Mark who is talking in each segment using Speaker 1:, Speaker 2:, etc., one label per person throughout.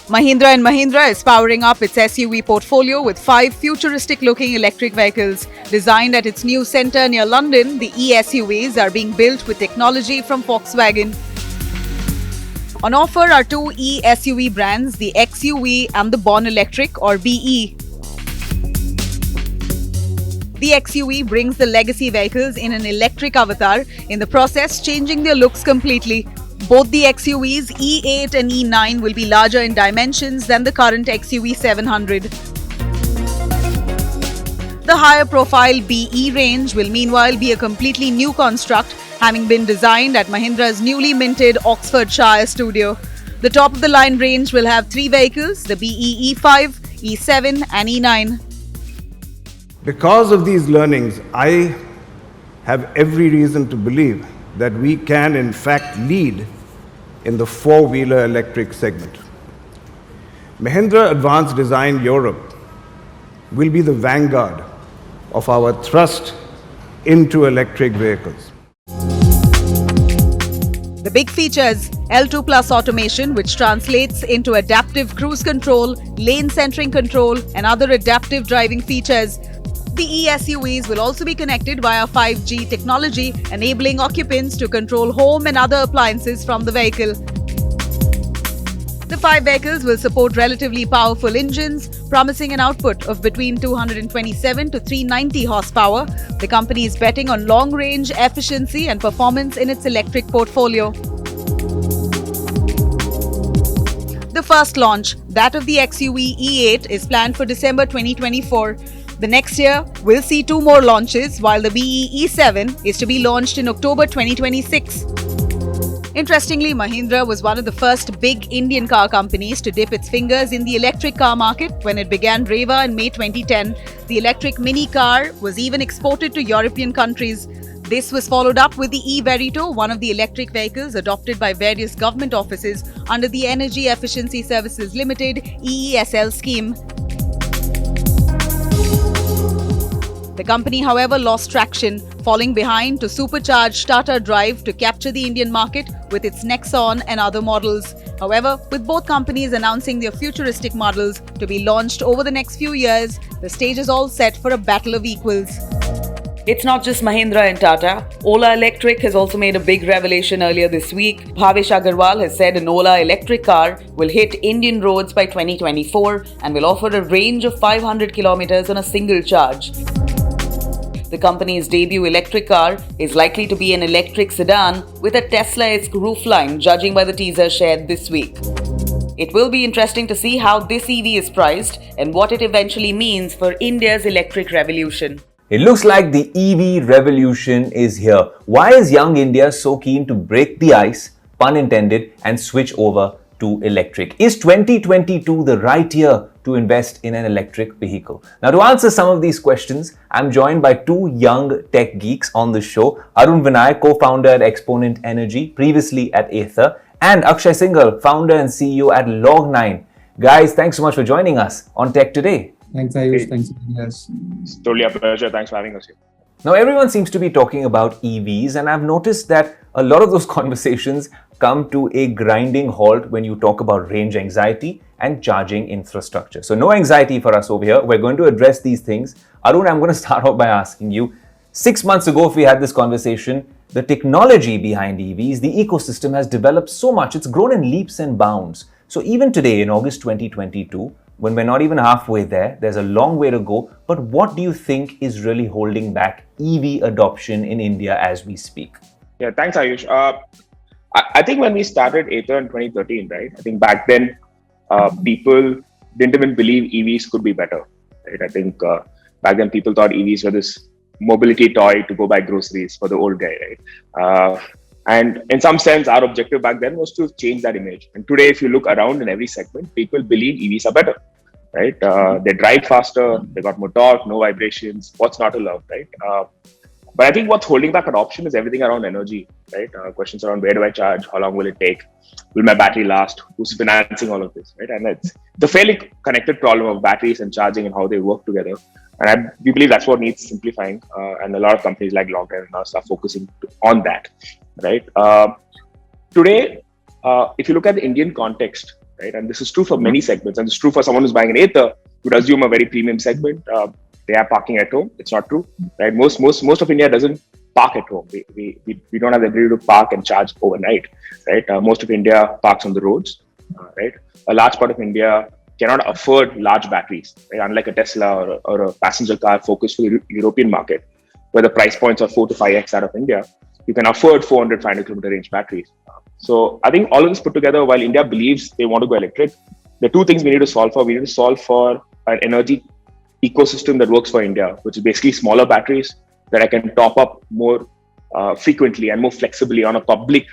Speaker 1: Mahindra & Mahindra is powering up its SUV portfolio with 5 futuristic-looking electric vehicles. Designed at its new centre near London, the e-SUVs are being built with technology from Volkswagen. On offer are two e-SUV brands, the XUV and the Born Electric or BE. The XUV brings the legacy vehicles in an electric avatar, in the process changing their looks completely. Both the XUVs E8 and E9 will be larger in dimensions than the current XUV 700. The higher profile BE range will meanwhile be a completely new construct, having been designed at Mahindra's newly minted Oxfordshire studio. The top of the line range will have 3 vehicles, the BE E5, E7 and E9.
Speaker 2: Because of these learnings, I have every reason to believe that we can in fact lead in the four-wheeler electric segment. Mahindra Advanced Design Europe will be the vanguard of our thrust into electric vehicles.
Speaker 1: The big features: L2 Plus automation, which translates into adaptive cruise control, lane centering control and other adaptive driving features. The e-SUVs will also be connected via 5G technology, enabling occupants to control home and other appliances from the vehicle. The 5 vehicles will support relatively powerful engines, promising an output of between 227 to 390 horsepower. The company is betting on long-range efficiency and performance in its electric portfolio. The first launch, that of the XUV E8, is planned for December 2024. The next year will see 2 more launches, while the BE E7 is to be launched in October 2026. Interestingly, Mahindra was one of the first big Indian car companies to dip its fingers in the electric car market when it began Reva in May 2010. The electric mini car was even exported to European countries. This was followed up with the e-Verito, one of the electric vehicles adopted by various government offices under the Energy Efficiency Services Limited EESL scheme. The company, however, lost traction, falling behind to supercharge Tata drive to capture the Indian market with its Nexon and other models. However, with both companies announcing their futuristic models to be launched over the next few years, the stage is all set for a battle of equals.
Speaker 3: It's not just Mahindra and Tata. Ola Electric has also made a big revelation earlier this week. Bhavesh Agarwal has said an Ola electric car will hit Indian roads by 2024 and will offer a range of 500 kilometers on a single charge. The company's debut electric car is likely to be an electric sedan with a Tesla-esque roofline, judging by the teaser shared this week. It will be interesting to see how this EV is priced and what it eventually means for India's electric revolution.
Speaker 4: It looks like the EV revolution is here. Why is young India so keen to break the ice, pun intended, and switch over to electric? Is 2022 the right year to invest in an electric vehicle? Now, to answer some of these questions, I'm joined by 2 young tech geeks on the show. Arun Vinay, co-founder at Exponent Energy, previously at Ather, and Akshay Singhal, founder and CEO at Log9. Guys, thanks so much for joining us on Tech Today.
Speaker 5: Thanks, Ayush. Thanks for having us.
Speaker 6: It's totally a pleasure. Thanks for having us here.
Speaker 4: Now, everyone seems to be talking about EVs, and I've noticed that a lot of those conversations come to a grinding halt when you talk about range anxiety and charging infrastructure. So no anxiety for us over here. We're going to address these things. Arun, I'm going to start off by asking you, 6 months ago, if we had this conversation, the technology behind EVs, the ecosystem has developed so much. It's grown in leaps and bounds. So even today, in August 2022, when we're not even halfway there, there's a long way to go. But what do you think is really holding back EV adoption in India as we speak?
Speaker 6: Yeah, thanks, Ayush. I think when we started Ather in 2013, right? I think back then, people didn't even believe EVs could be better, right? I think back then people thought EVs were this mobility toy to go buy groceries for the old guy, right? And in some sense, our objective back then was to change that image. And today, if you look around in every segment, people believe EVs are better, right? They drive faster, they got more torque, no vibrations. What's not to love, right? But I think what's holding back adoption is everything around energy, right? Questions around where do I charge? How long will it take? Will my battery last? Who's financing all of this, right? And it's the fairly connected problem of batteries and charging and how they work together. And we believe that's what needs simplifying. And a lot of companies like Log9 and us are focusing on that, right? Today, if you look at the Indian context, right? And this is true for many segments, and it's true for someone who's buying an Ather, would assume a very premium segment. They are parking at home. It's not true, right? Most of India doesn't park at home. We don't have the ability to park and charge overnight, right? Most of India parks on the roads, right? A large part of India cannot afford large batteries, right? Unlike a Tesla or a passenger car focused for the European market, where the price points are 4 to 5x out of India, you can afford 400, 500 kilometer range batteries. So I think all of this put together, while India believes they want to go electric, the two things we need to solve for. We need to solve for an energy ecosystem that works for India, which is basically smaller batteries that I can top up more frequently and more flexibly on a public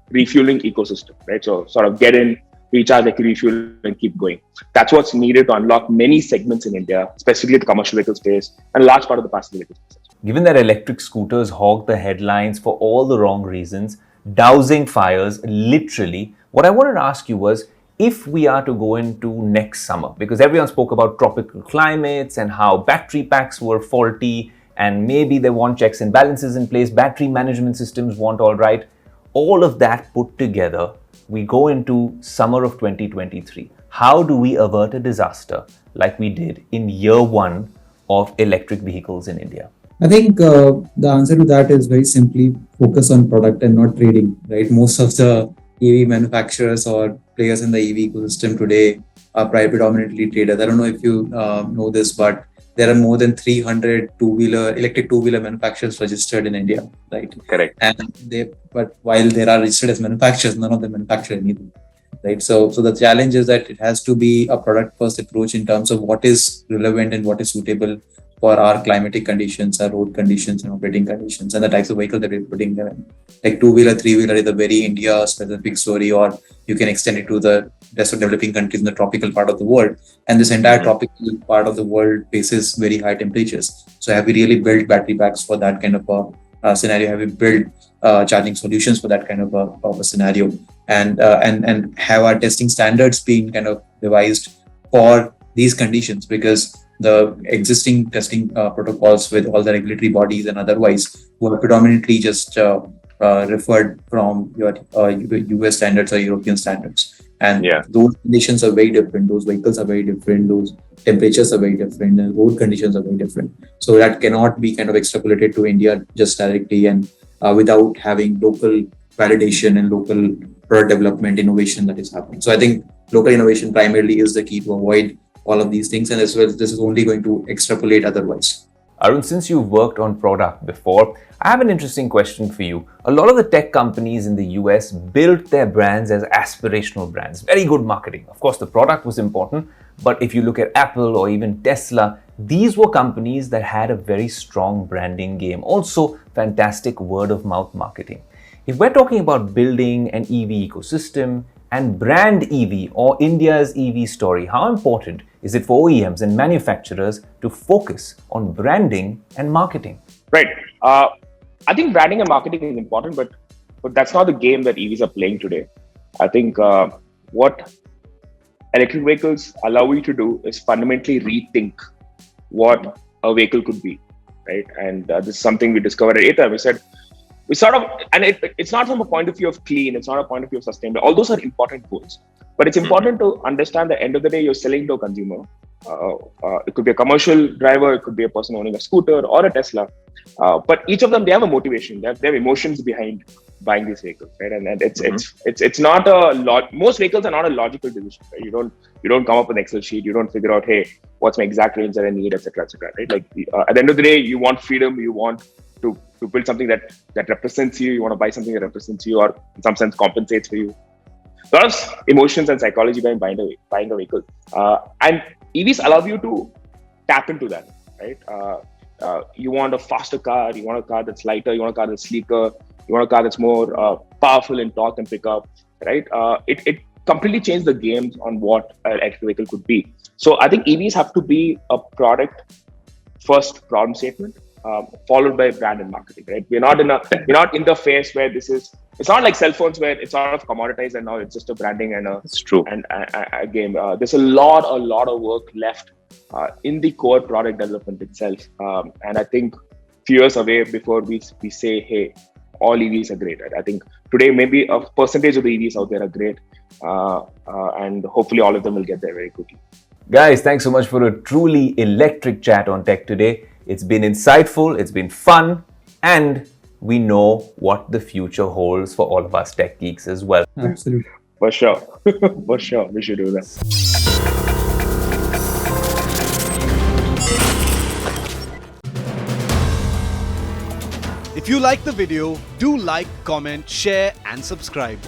Speaker 6: refueling ecosystem, right? So sort of get in, recharge, like refuel, and keep going. That's what's needed to unlock many segments in India, specifically the commercial vehicle space and a large part of the passenger vehicle space.
Speaker 4: Given that electric scooters hog the headlines for all the wrong reasons, dousing fires, literally, what I wanted to ask you was, if we are to go into next summer, because everyone spoke about tropical climates and how battery packs were faulty, and maybe they want checks and balances in place, battery management systems weren't all right. All of that put together, we go into summer of 2023. How do we avert a disaster like we did in year one of electric vehicles in India?
Speaker 5: I think the answer to that is very simply focus on product and not trading, right? Most of the EV manufacturers or players in the EV ecosystem today are predominantly traders. I don't know if you know this, but there are more than 300 electric two-wheeler manufacturers registered in India, right?
Speaker 6: Correct.
Speaker 5: But while they are registered as manufacturers, none of them manufacture anything, right? So the challenge is that it has to be a product-first approach in terms of what is relevant and what is suitable for our climatic conditions, our road conditions and operating conditions, and the types of vehicles that we're putting them in. Like two-wheeler, three-wheeler is a very India-specific story, or you can extend it to the rest of developing countries in the tropical part of the world. And this entire tropical part of the world faces very high temperatures. So have we really built battery packs for that kind of a scenario? Have we built charging solutions for that kind of a scenario? And have our testing standards been kind of devised for these conditions? Because the existing testing protocols with all the regulatory bodies and otherwise were predominantly just referred from your US standards or European standards. And those conditions are very different. Those vehicles are very different. Those temperatures are very different. And road conditions are very different. So that cannot be kind of extrapolated to India just directly and without having local validation and local product development innovation that is happening. So I think local innovation primarily is the key to avoid all of these things, and as well, this is only going to extrapolate otherwise.
Speaker 4: Arun, since you've worked on product before, I have an interesting question for you. A lot of the tech companies in the US built their brands as aspirational brands. Very good marketing. Of course, the product was important, but if you look at Apple or even Tesla, these were companies that had a very strong branding game. Also, fantastic word of mouth marketing. If we're talking about building an EV ecosystem and brand EV or India's EV story, how important is it for OEMs and manufacturers to focus on branding and marketing?
Speaker 6: Right. I think branding and marketing is important, but that's not the game that EVs are playing today. I think what electric vehicles allow you to do is fundamentally rethink what a vehicle could be, right? And this is something we discovered at Ather. We sort of, and it's not from a point of view of clean, it's not a point of view of sustainable. All those are important goals, but it's important to understand the end of the day, you're selling to a consumer. It could be a commercial driver, it could be a person owning a scooter or a Tesla. But each of them, they have a motivation, they have emotions behind buying these vehicles, right? And it's not a lot. Most vehicles are not a logical decision. Right? You don't come up with an Excel sheet. You don't figure out, hey, what's my exact range that I need, etc., right? Like at the end of the day, you want freedom. You want to build something that represents you. You want to buy something that represents you, or in some sense compensates for you. A lot of emotions and psychology behind buying a vehicle, and EVs allow you to tap into that, right? You want a faster car, you want a car that's lighter, you want a car that's sleeker, you want a car that's more powerful in torque and pickup, right? It completely changed the game on what an electric vehicle could be. So I think EVs have to be a product first problem statement, followed by brand and marketing, right? We're not in the phase where it's not like cell phones where it's sort of commoditized and now it's just a branding and a game. There's a lot of work left in the core product development itself. And I think few years away before we say, hey, all EVs are great. I think today maybe a percentage of the EVs out there are great, and hopefully all of them will get there very quickly.
Speaker 4: Guys, thanks so much for a truly electric chat on tech today. It's been insightful, it's been fun, and we know what the future holds for all of us tech geeks as well.
Speaker 5: Absolutely.
Speaker 6: For sure. For sure. We should do that.
Speaker 7: If you like the video, do like, comment, share and subscribe.